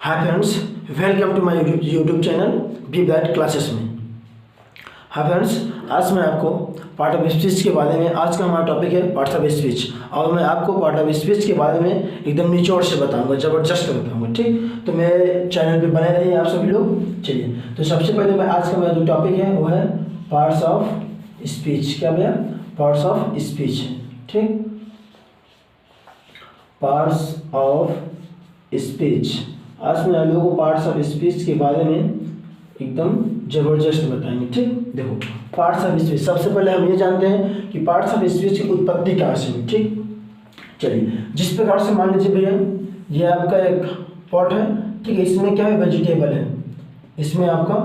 Hi friends, welcome to my YouTube channel Be Bright Classes में। Hi friends, आज मैं आपको पार्ट ऑफ स्पीच के बारे में, आज का हमारा टॉपिक है पार्ट ऑफ स्पीच, और मैं आपको पार्ट ऑफ स्पीच के बारे में एकदम निचोड़ से बताऊंगा, ज़बरदस्त बताऊंगा। ठीक, तो मेरे चैनल पे बने रहिए आप सभी लोग। चलिए, तो सबसे पहले मैं आज का मेरा जो टॉपिक है वो है पार्ट्स ऑफ स्पीच। क्या भैया? Parts of speech. ठीक, पार्ट्स ऑफ स्पीच। आज मैं आप लोगों को पार्ट्स ऑफ स्पीच के बारे में एकदम ज़बरदस्त बताएंगे। ठीक, देखो पार्ट्स ऑफ स्पीच, सबसे पहले हम ये जानते हैं कि पार्ट्स ऑफ स्पीच की उत्पत्ति कहाँ से हुई। ठीक, चलिए, जिस प्रकार से मान लीजिए भैया ये आपका एक पॉट है। ठीक है, इसमें क्या है? वेजिटेबल है, इसमें आपका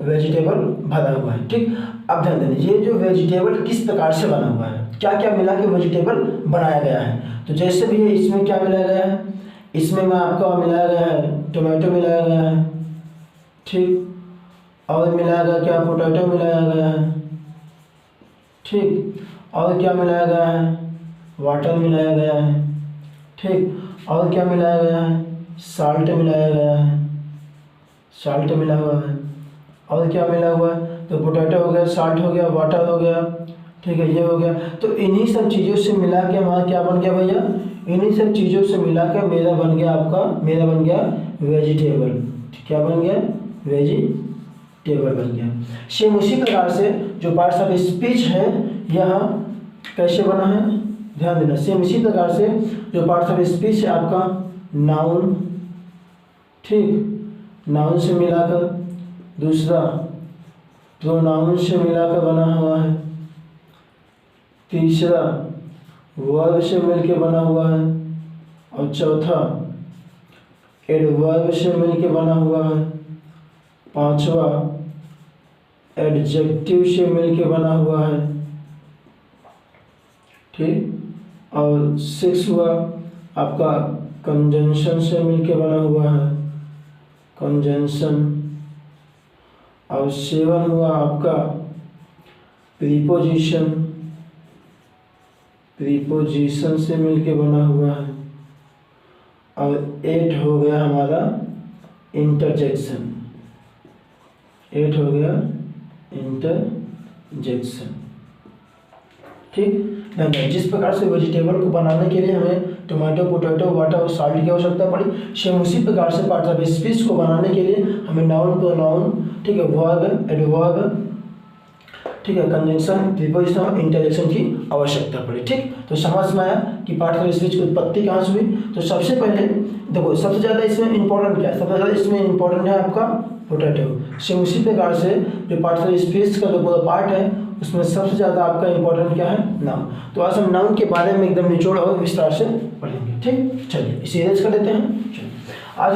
वेजिटेबल भरा हुआ है। ठीक, अब ध्यान देना, ये जो वेजिटेबल किस प्रकार से बना हुआ है, क्या क्या मिला के वेजिटेबल बनाया गया है। तो जैसे भी इसमें क्या मिलाया गया है, इसमें मैं आपका मिलाया गया है टोमेटो मिलाया गया है। ठीक, और मिलाया गया क्या? पोटैटो मिलाया गया है। ठीक, और क्या मिलाया गया है? वाटर मिलाया गया है। ठीक, और क्या मिलाया गया है? साल्ट मिलाया गया है, साल्ट मिला हुआ है। और क्या मिला हुआ है? तो पोटैटो हो गया, साल्ट हो गया, वाटर हो गया। ठीक है, ये हो गया। तो इन्हीं सब चीज़ों से मिला के हमारा क्या बन गया भैया? इन्हीं सब चीज़ों से मिला के मेरा बन गया वेजिटेबल। क्या बन गया? वेजिटेबल बन गया। सेम उसी प्रकार से जो पार्ट्स ऑफ स्पीच है यह कैसे बना है, ध्यान देना। सेम इसी प्रकार से जो पार्ट्स ऑफ स्पीच है आपका नाउन। ठीक, नाउन से मिलाकर, दूसरा प्रोनाउन से मिलाकर बना हुआ है, तीसरा वर्ब से मिलके बना हुआ है, और चौथा एडवर्ब से मिलके बना हुआ है, पांचवा एडजेक्टिव से मिलके बना हुआ है। ठीक, और सिक्सवा आपका कंजंक्शन से मिलके बना हुआ है, कंजंक्शन। और सेवन हुआ आपका प्रीपोजिशन, प्रीपोजिशन से मिलके बना हुआ है। और 8 हो गया हमारा इंटरजेक्शन, 8 हो गया इंटरजेक्शन। ठीक, जिस प्रकार से वेजिटेबल को बनाने के लिए हमें टोमेटो, पोटैटो, वाटर और साल्ट की आवश्यकता पड़ी, सेम उसी प्रकार से पार्ट्स ऑफ स्पीच को बनाने के लिए हमें नाउन, प्रोनाउन, ठीक है, वर्ब, एडवर्ब, ठीक है, कंजंक्शन, प्रीपोजिशन और इंटरजेक्शन की आवश्यकता पड़ी। ठीक, तो समझ में आया कि पार्ट्स ऑफ स्पीच की उत्पत्ति कहाँ से हुई। तो सबसे पहले देखो, सबसे ज़्यादा इसमें इंपॉर्टेंट क्या है? सबसे ज़्यादा इसमें इंपॉर्टेंट है आपका पोटैटो। सेम उसी प्रकार से जो पार्ट्स ऑफ स्पीच का जो पूरा पार्ट है उसमें सबसे ज़्यादा आपका इंपॉर्टेंट क्या है? नाउन। तो आज हम नाउन के बारे में एकदम निचोड़ और विस्तार से पढ़ेंगे। ठीक, चलिए इसे इरेज कर लेते हैं। चलिए, आज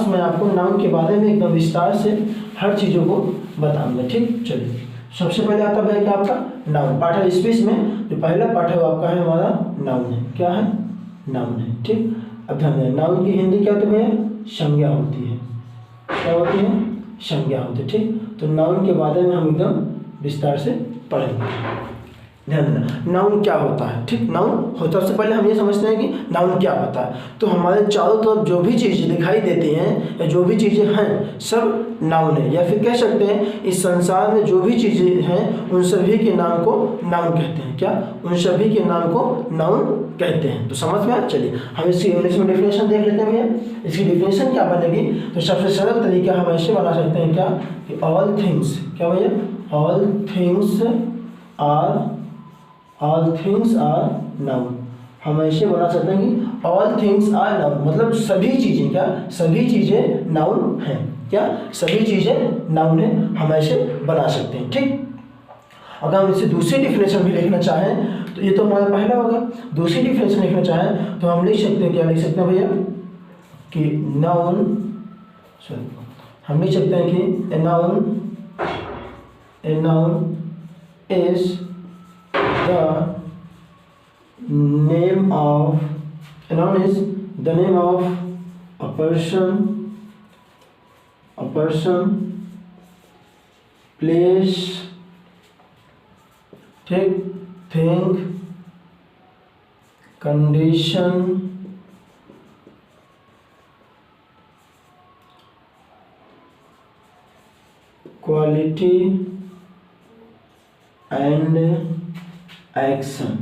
मैं आपको नाउन के बारे में एकदम विस्तार से हर चीज़ों को बताऊंगा। ठीक, चलिए, सबसे पहले आता है क्या? आपका नाउन। पार्ट ऑफ स्पीच में जो पहला पार्ट है वो आपका है हमारा नाउन है। क्या है? नाउन है। ठीक, अब ध्यान दें, नाउन की हिंदी क्या होती है? संज्ञा होती है। क्या होती है? संज्ञा होती है। ठीक, तो नाउन के बारे में हम एकदम विस्तार से पढ़ेंगे। ध्यान देना, नाउन क्या होता है। ठीक, नाउन होता है, सबसे पहले हम ये समझते हैं कि नाउन क्या होता है। तो हमारे चारों तरफ जो भी चीज़ें दिखाई देती हैं या जो भी चीज़ें हैं सब नाउन है, या फिर कह सकते हैं इस संसार में जो भी चीज़ें हैं उन सभी के नाम को नाउन कहते हैं। क्या? उन सभी के नाम को नाउन कहते हैं। तो समझ में आया? चलिए हम इसकी इंग्लिश में डेफिनेशन देख लेते हैं भैया। इसकी डेफिनेशन क्या बनेगी? तो सबसे सरल तरीका हम ऐसे बना सकते हैं क्या कि ऑल थिंग्स, क्या भैया? All things are noun. हम ऐसे बना सकते हैं कि ऑल थिंग्स आर नाउन, मतलब सभी चीज़ें, क्या सभी चीज़ें नाउन हैं। क्या सभी चीज़ें नाउन है, हम ऐसे बना सकते हैं। ठीक, अगर हम इसे दूसरी डिफिनेशन भी लिखना चाहें तो ये तो हमारा पहला होगा। दूसरी डिफिनेशन लिखना चाहें तो हम लिख सकते हैं, क्या लिख सकते हैं भैया कि हम लिख सकते हैं कि a noun is the name of a person, place, ठीक, thing, condition, quality and action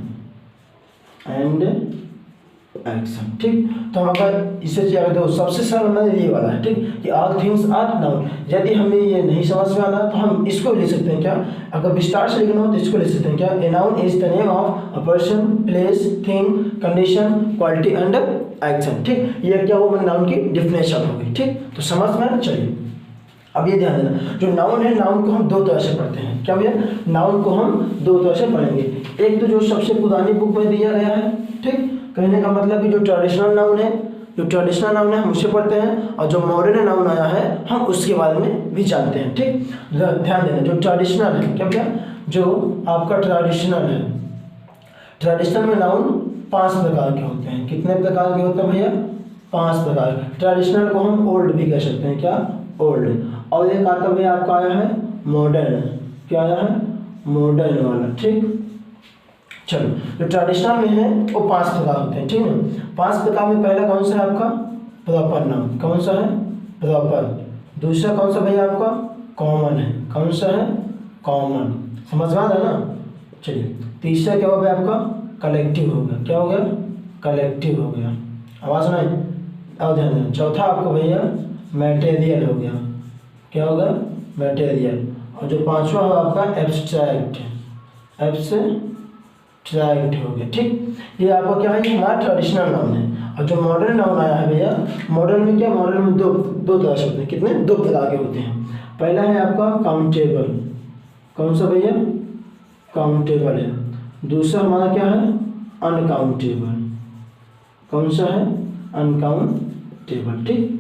ठीक। तो हम अगर इसे क्या कहते हैं, सबसे सरल मतलब ये वाला है ठीक, कि ऑल थिंग्स आर नाउन। यदि हमें ये नहीं समझ में आना तो हम इसको लिख सकते हैं क्या, अगर विस्तार से लिखना हो तो इसको लिख सकते हैं क्या, a noun is the name of a person, place, thing, condition, quality and action ठीक। ये क्या वो नाउन की डिफिनेशन हो गई ठीक। तो समझ में आना चाहिए। अब ये ध्यान देना, जो नाउन है नाउन को हम दो तरह से पढ़ते हैं। क्या भैया, नाउन को हम दो तरह से पढ़ेंगे। एक तो जो सबसे पुरानी बुक में दिया गया है ठीक, कहने का मतलब कि जो ट्रेडिशनल नाउन है, हम उसे पढ़ते हैं, और जो मॉडर्न नाउन आया है हम उसके बारे में भी जानते हैं ठीक। ध्यान देना, जो ट्रेडिशनल है क्या भैया, जो आपका ट्रेडिशनल में नाउन 5 प्रकार के होते हैं। कितने प्रकार के होते हैं भैया, 5 प्रकार। ट्रेडिशनल को हम ओल्ड भी कह सकते हैं, क्या ओल्ड। और एक आता भैया आपका आया है मॉडर्न, क्या आया है मॉडर्न वाला ठीक। चलो, जो ट्रेडिशनल में है वो 5 प्रकार होते हैं ठीक है। 5 प्रकार में पहला कौन सा है आपका, प्रॉपर नाउन। कौन सा है, प्रॉपर। दूसरा कौन सा भैया आपका, कॉमन है। कौन सा है, कॉमन। समझ में आ रहा है ना। चलिए, तीसरा क्या हो गया आपका, कलेक्टिव हो गया। क्या हो गया, कलेक्टिव हो गया। आवाज़ सुनाई, अब ध्यान देना। चौथा आपका भैया मटेरियल हो गया। क्या होगा, मटेरियल। और जो पांचवा है आपका एब्स्ट्रैक्ट हो गया ठीक। ये आपका क्या है, ये हमारा ट्रेडिशनल नाउन है। और जो मॉडर्न नाउन आया है भैया, मॉडर्न में क्या, मॉडर्न में दो तरह से होते हैं। कितने, 2 प्रकार के होते हैं। पहला है आपका काउंटेबल। कौन सा भैया, काउंटेबल है। दूसरा हमारा क्या है, अनकाउंटेबल। कौन सा है, अनकाउंटेबल ठीक।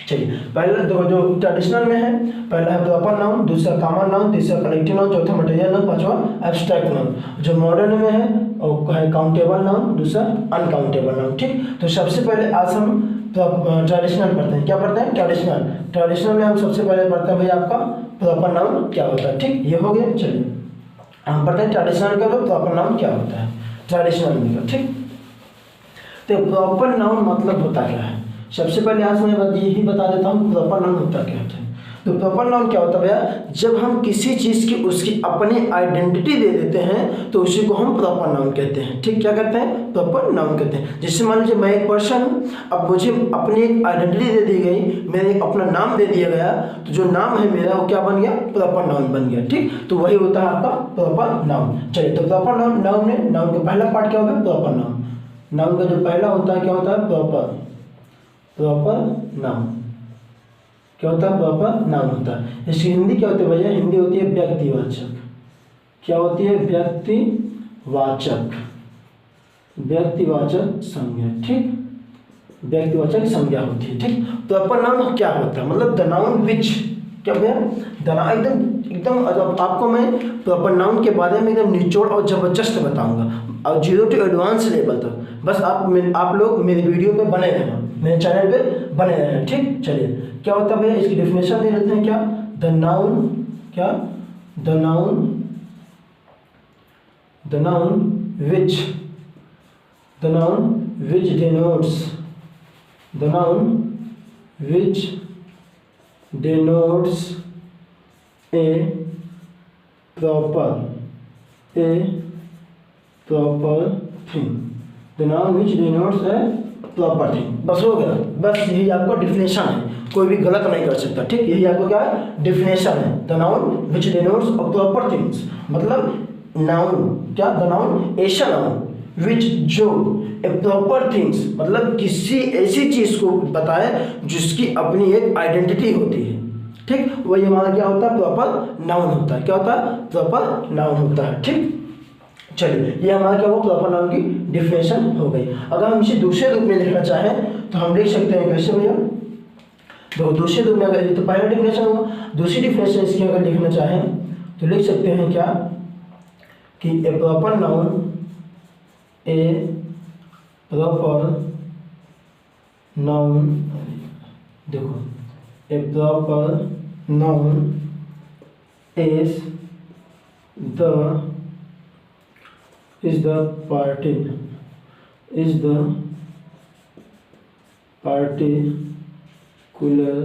चलिए, पहला जो ट्रेडिशनल में है, पहला है प्रॉपर नाउन, दूसरा कॉमन नाउन, तीसरा कलेक्टिव नाउन, चौथा मटेरियल नाउन, पांचवा एब्स्ट्रैक्ट नाउन। जो मॉडर्न में है वो है काउंटेबल नाउन, दूसरा अनकाउंटेबल नाउन ठीक। तो सबसे पहले आज हम ट्रेडिशनल पढ़ते हैं। क्या पढ़ते हैं, ट्रेडिशनल में हम सबसे पहले पढ़ते हैं भैया आपका प्रॉपर नाउन क्या होता है ठीक। ये हो गया। चलिए, हम पढ़ते हैं ट्रेडिशनल का प्रॉपर नाउन क्या होता है ट्रेडिशनल में ठीक। तो प्रॉपर नाउन मतलब होता क्या है, सबसे पहले आज मैं यही बता देता हूँ प्रॉपर नाउन होता क्या होता है। तो प्रॉपर नाउन क्या होता है भैया, जब हम किसी चीज़ की उसकी अपनी आइडेंटिटी दे देते हैं तो उसी को हम प्रॉपर नाउन कहते हैं ठीक। क्या कहते हैं, प्रॉपर नाउन कहते हैं। जैसे मान लीजिए मैं एक पर्सन हूँ, अब मुझे अपनी एक आइडेंटिटी दे दी गई, मेरे एक अपना नाम दे दिया गया, तो जो नाम है मेरा वो क्या बन गया, प्रॉपर नाउन बन गया ठीक। तो वही होता है आपका प्रॉपर नाउन। चलिए, तो प्रॉपर नाउन में नाउन का पहला पार्ट क्या होगा, प्रॉपर नाउन। नाउन का जो पहला होता है क्या होता है, प्रॉपर नाउन। क्या होता है, प्रॉपर नाउन होता है। इसकी हिंदी क्या होती है भैया, हिंदी होती है व्यक्तिवाचक। क्या होती है, व्यक्तिवाचक संज्ञा ठीक। व्यक्तिवाचक संज्ञा होती है ठीक। प्रॉपर नाउन क्या होता है, मतलब द नाउन विच, क्या भैया, एकदम आपको मैं प्रॉपर नाउन के बारे में एकदम निचोड़ और जबरदस्त बताऊंगा, और 0 to एडवांस लेवल तक। बस आप लोग मेरे वीडियो पे बने रहना, मेरे चैनल पे बने रहना ठीक। चलिए, क्या होता है भैया, इसकी डेफिनेशन दे देते हैं। क्या, द नाउन, क्या, the noun which denotes a proper thing। The noun which denotes a proper thing। बस हो गया, बस यही आपका डिफिनेशन है, कोई भी गलत नहीं कर सकता ठीक। यही आपका क्या है, डिफिनेशन है। The noun which denotes a proper things, मतलब नाउन क्या, द नाउन ऐसा नाउन विच, जो ए प्रॉपर थिंग्स, मतलब किसी ऐसी चीज को बताए जिसकी अपनी एक आइडेंटिटी होती है ठीक। वही हमारा क्या होता है, प्रॉपर नाउन होता है। क्या होता है, प्रॉपर नाउन होता है ठीक। चलिए, ये हमारा क्या हुआ, प्रॉपर नाउन की डिफिनेशन हो गई। अगर हम इसे दूसरे रूप में लिखना चाहें तो हम लिख सकते हैं कैसे भैया, तो दूसरे रूप में, अगर ये तो पहला डिफिनेशन हुआ, दूसरी डिफिनेशन इसकी अगर लिखना चाहें तो लिख सकते हैं क्या, कि ए प्रॉपर नाउन देखो, a proper noun is the particular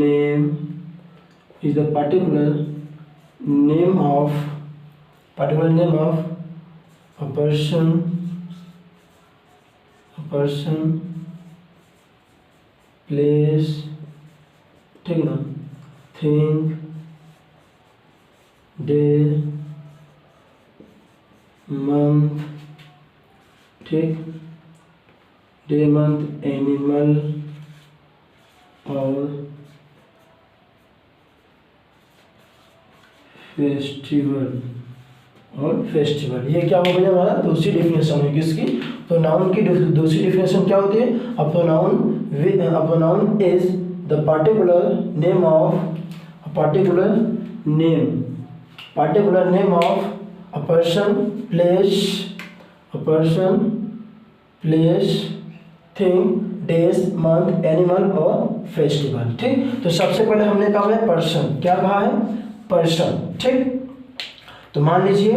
name is the particular name of a person, place, ठीक ना, thing, day, month, ठीक, डे मंथ, एनिमल और फेस्टिवल ये क्या हो गया हमारा दूसरी डेफिनेशन है किसकी। तो नाउन की दूसरी डेफिनेशन क्या होती है, a pronoun is the particular name of a person, place, thing, days, month, animal और फेस्टिवल। ठीक, तो सबसे पहले हमने कहा है पर्सन, क्या कहा है पर्सन। ठीक, तो मान लीजिए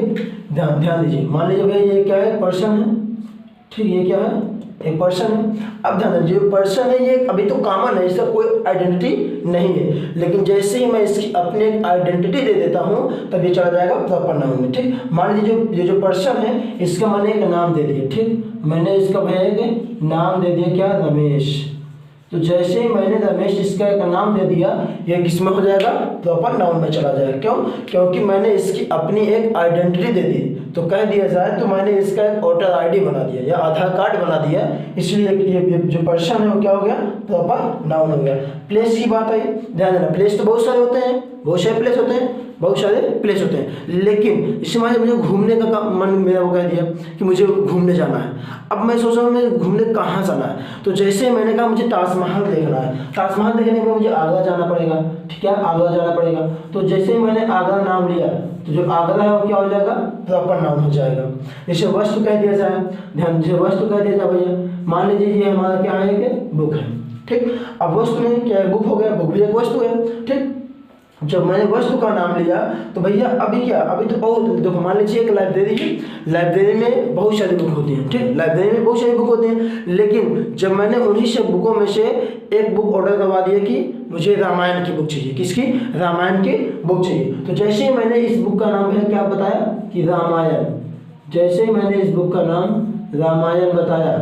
ध्यान दीजिए, मान लीजिए भाई ये क्या है पर्सन है, ठीक, ये क्या है एक पर्सन है। अब ध्यान दीजिए पर्सन है ये अभी तो कॉमन है, इसका कोई आइडेंटिटी नहीं है, लेकिन जैसे ही मैं इसकी अपनी एक आइडेंटिटी दे देता हूँ तब ये चला जाएगा प्रॉपर नाउन में। ठीक, मान लीजिए ये जो पर्सन है इसका मैंने एक नाम दे दिया, ठीक, मैंने इसका भैया एक नाम दे दिया क्या, रमेश। तो जैसे ही मैंने रमेश इसका एक नाम दे दिया ये किसमें हो जाएगा, प्रॉपर नाउन में चला जाएगा। क्यों, क्योंकि मैंने इसकी अपनी एक आइडेंटिटी दे दी। तो कह दिया जाए तो मैंने इसका एक वोटर आईडी बना दिया या आधार कार्ड बना दिया, इसलिए ये जो पर्सन है वो क्या हो गया, प्रॉपर नाउन हो गया। प्लेस की बात आई, ध्यान देना, प्लेस तो बहुत सारे होते हैं, बहुत सारे प्लेस होते हैं, लेकिन इससे मुझे घूमने का मन मेरा वो कह दिया कि मुझे घूमने जाना है। अब मैं सोच रहा हूँ मैं घूमने कहाँ जाना है, तो जैसे मैंने कहा मुझे ताजमहल देखना है, ताजमहल देखने के लिए मुझे आगरा जाना पड़ेगा, ठीक है, आगरा जाना पड़ेगा। तो जैसे ही मैंने आगरा नाम लिया तो जो आगरा है वो क्या हो जाएगा, प्रॉपर नाउन हो जाएगा। जैसे वस्तु कह दिया जाए, ध्यान दीजिए वस्तु कह दिया जाए भैया, मान लीजिए ये हमारा क्या है कि बुक है, ठीक, अब वस्तु में क्या है, बुक हो गया, बुक भी एक वस्तु है। ठीक, जब मैंने वस्तु का नाम लिया तो भैया अभी क्या, अभी तो बहुत देखो, मान लीजिए एक लाइब्रेरी है, लाइब्रेरी में बहुत सारी बुक होती हैं, ठीक, लाइब्रेरी में बहुत सारी बुक होती हैं, लेकिन जब मैंने उन्हीं से बुकों में से एक बुक ऑर्डर करवा दिया कि मुझे रामायण की बुक चाहिए, किसकी, रामायण की बुक चाहिए। तो जैसे ही मैंने इस बुक का नाम क्या बताया कि रामायण, जैसे ही मैंने इस बुक का नाम रामायण बताया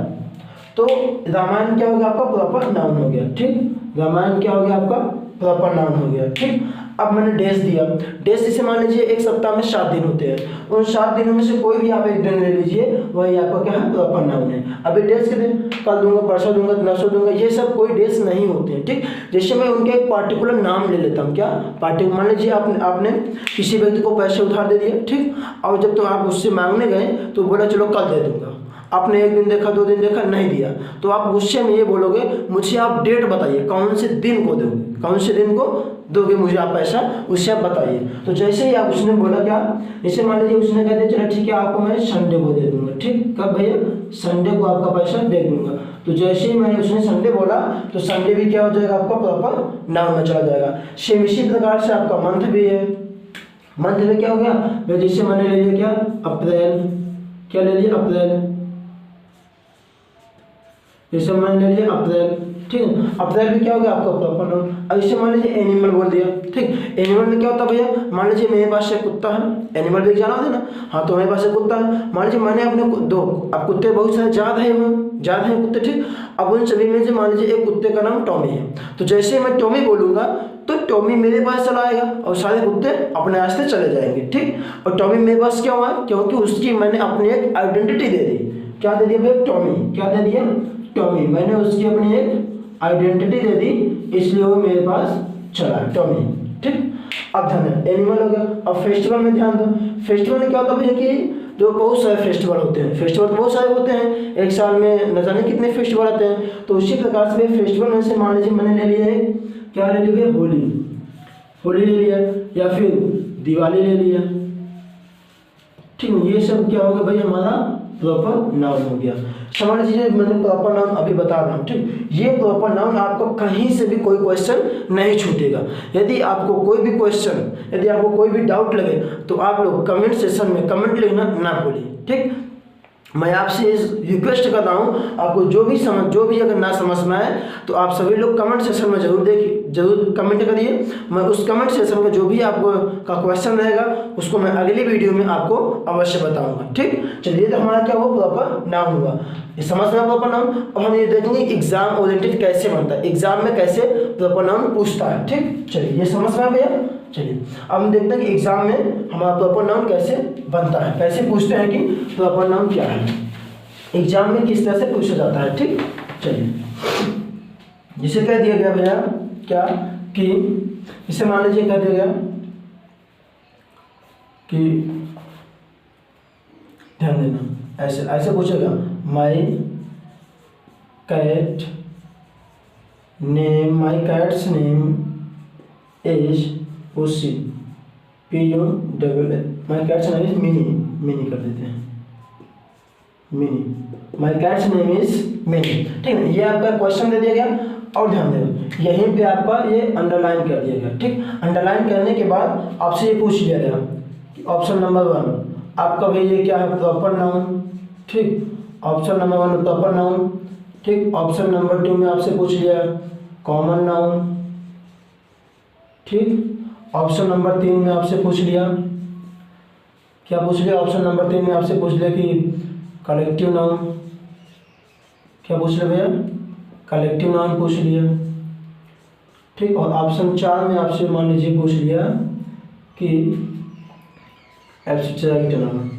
तो रामायण क्या हो गया आपका, प्रॉपर नाउन हो गया। ठीक, रामायण क्या हो गया आपका, प्रॉपर नाउन हो गया। ठीक, अब मैंने डेज दिया, डेज जैसे मान लीजिए एक सप्ताह में 7 दिन होते हैं, उन 7 दिनों में से कोई भी आप एक दिन ले लीजिए, वही आपका क्या है, प्रॉपर नाउन है। अभी डेज के दिन कल दूंगा, परसों दूंगा, नरसों दूंगा, ये सब कोई डेज नहीं होते हैं। ठीक, जैसे मैं उनके एक पार्टिकुलर नाम ले लेता हूँ, क्या पार्टिकुलर, मान लीजिए आपने किसी व्यक्ति को पैसे उधार दे दिए, ठीक, और जब तो आप उससे मांगने गए तो बोला चलो कल दे दूंगा, आपने एक दिन देखा, 2 दिन देखा, नहीं दिया, तो आप गुस्से में ये बोलोगे मुझे आप डेट बताइए, कौन से दिन को दोगे, कौन से दिन को दोगे मुझे आप पैसा, उससे आप बताइए। तो जैसे ही आप उसने बोला क्या, जैसे मान लीजिए उसने कह दिया चलो ठीक है आपको मैं संडे को दे दूंगा, ठीक, कब भैया, संडे को आपका पैसा दे दूंगा। तो जैसे ही मैंने उसने संडे बोला तो संडे भी क्या हो जाएगा आपका, प्रॉपर नाउन में चला जाएगा। सेम इसी प्रकार से आपका मंथ भी है, मंथ में क्या हो गया, जैसे मैंने ले लिया क्या, अप्रैल, क्या ले लिया, अप्रैल, जैसे मैंने ले लिया अप्रैल, ठीक है, अप्रैल भी क्या हो गया आपका, प्रॉपर नाउन। अब इसे मान लीजिए एनिमल बोल दिया, ठीक, एनिमल में क्या होता है भैया, मान लीजिए मेरे पास एक कुत्ता है, एनिमल भी जाना होता है ना, हाँ, तो मेरे पास एक कुत्ता है, मान लीजिए मैंने अपने अब कुत्ते बहुत सारे ज़्यादा हैं कुत्ते, ठीक, अब उन सभी में से मान लीजिए एक कुत्ते का नाम टॉमी है, तो जैसे मैं टॉमी बोलूँगा तो टॉमी मेरे पास चला आएगा और सारे कुत्ते अपने रास्ते चले जाएंगे। ठीक, और टॉमी मेरे पास क्या हुआ, क्योंकि उसकी मैंने अपनी एक आइडेंटिटी दे दी, क्या दे दिया भैया, टॉमी, क्या दे दिया, टॉमी, मैंने उसकी अपनी एक आइडेंटिटी दे दी, इसलिए वो मेरे पास चला टॉमी। ठीक, अब ध्यान, एनिमल हो गया। अब फेस्टिवल में ध्यान दो, फेस्टिवल में क्या होता है भैया कि जो बहुत सारे फेस्टिवल होते हैं, फेस्टिवल तो बहुत सारे होते हैं, एक साल में न जाने कितने फेस्टिवल आते हैं। तो उसी प्रकार से फेस्टिवल में से मान लीजिए मैंने ले लिया है, क्या ले लिया, होली ले लिया, या फिर दिवाली ले लिया। ठीक, ये सब क्या हो गया भाई, हमारा प्रॉपर नाउन हो गया। समझ लीजिए मैंने प्रॉपर नाउन अभी बता रहा हूँ। ठीक, ये प्रॉपर नाउन आपको कहीं से भी कोई क्वेश्चन नहीं छूटेगा। यदि आपको कोई भी क्वेश्चन, यदि आपको कोई भी डाउट लगे तो आप लोग कमेंट सेक्शन में कमेंट लिखना ना भूलिए। ठीक, मैं आपसे रिक्वेस्ट कर रहा हूँ, आपको जो भी अगर ना समझ में आए तो आप सभी लोग कमेंट सेक्शन में जरूर कमेंट करिए। मैं उस कमेंट सेक्शन में जो भी आपको का क्वेश्चन रहेगा उसको मैं अगली वीडियो में आपको अवश्य बताऊंगा। ठीक, चलिए तो हमारा क्या हुआ, प्रॉपर नाउन हुआ, ये समझ में प्रॉपर नाउन। अब हम ये देखेंगे एग्जाम ओरिएंटेड कैसे बनता है, एग्जाम में कैसे प्रॉपर नाउन पूछता है। ठीक, चलिए ये समझ में आ गया। चलिए अब हम देखते हैं कि एग्जाम में हमारा प्रॉपर नाउन कैसे बनता है, कैसे पूछते हैं कि प्रॉपर नाउन क्या है, एग्जाम में किस तरह से पूछा जाता है। ठीक, चलिए जिसे कह दिया गया भैया क्या कि इसे मान लीजिए कह दिया गया कि ध्यान देना, ऐसे ऐसे पूछेगा, my cat's name is pussy, PUSSY, my cat's name is Mini कर देते हैं, Mini, my cat's name is Mini. ठीक है, ये आपका क्वेश्चन दे दिया गया और ध्यान देना यहीं पे आपका ये अंडरलाइन कर दिया गया। ठीक, अंडरलाइन करने के बाद आपसे ये पूछ लिया गया कि ऑप्शन नंबर 1 आपका भाई ये क्या है, प्रॉपर नाउन। ठीक, ऑप्शन नंबर 1 प्रॉपर नाउन। ठीक, ऑप्शन नंबर 2 में आपसे पूछ लिया कॉमन नाउन। ठीक, ऑप्शन नंबर 3 में आपसे पूछ लिया क्या पूछ लिया, ऑप्शन नंबर 3 में आपसे पूछ लिया कि कलेक्टिव नाउन। क्या पूछ लिया भैया, कलेक्टिव नाउन पूछ लिया। ठीक, और ऑप्शन 4 में आपसे मान लीजिए पूछ लिया कि एब्स्ट्रैक्ट नाउन,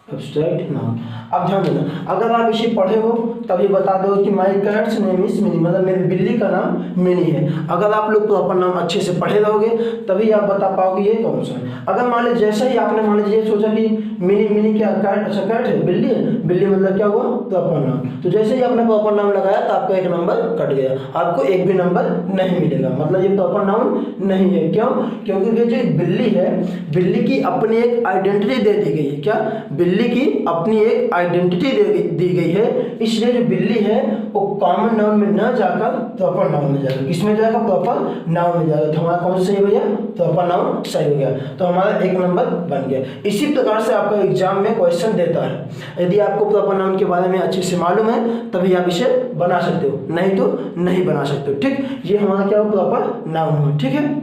एब्स्ट्रैक्ट नाउन। अब ध्यान देना, अगर आप इसे पढ़े हो तभी बता दो कि माई कैट्स नेम इज मिनी, मतलब मेरी बिल्ली का नाम मिनी है। अगर आप लोग प्रॉपर नाम अच्छे से पढ़े रहोगे तभी आप बता पाओगे ये कौन सा है। अगर मान लीजिए जैसे ही आपने मान लीजिए सोचा कि मिनी क्या कैट, अच्छा कैट है, बिल्ली है, बिल्ली मतलब क्या हुआ, प्रॉपर नाम, तो जैसे ही आपने प्रॉपर नाम लगाया तो आपका एक नंबर कट गया, आपको एक भी नंबर नहीं मिलेगा, मतलब ये प्रॉपर नाउन नहीं है। क्यों, क्योंकि ये जो बिल्ली है, बिल्ली की अपनी एक आइडेंटिटी दे दी गई है। क्या, बिल्ली की अपनी एक आइडेंटिटी दी गई है, इसलिए जो बिल्ली है वो कॉमन नाउन में न जाकर प्रॉपर नाउन में जाएगा। किसमें जाएगा, प्रॉपर नाउन में जाएगा। तो हमारा कौन सा सही भैया, प्रॉपर नाउन सही हो गया, तो हमारा एक नंबर बन गया। इसी प्रकार से आपका एग्जाम में क्वेश्चन देता है, यदि आपको प्रॉपर नाउन के बारे में अच्छे से मालूम है तभी आप इसे बना सकते हो, नहीं तो नहीं बना सकते हो। ठीक, ये हमारा क्या हो, प्रॉपर नाउन हो। ठीक है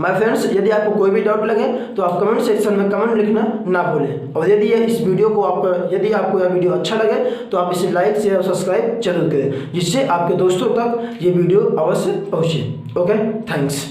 माय फ्रेंड्स, यदि आपको कोई भी डाउट लगे तो आप कमेंट सेक्शन में कमेंट लिखना ना भूलें। और यदि इस वीडियो को यदि आपको यह वीडियो अच्छा लगे तो आप इसे लाइक शेयर और सब्सक्राइब जरूर करें, जिससे आपके दोस्तों तक ये वीडियो अवश्य पहुँचे। Okay, thanks.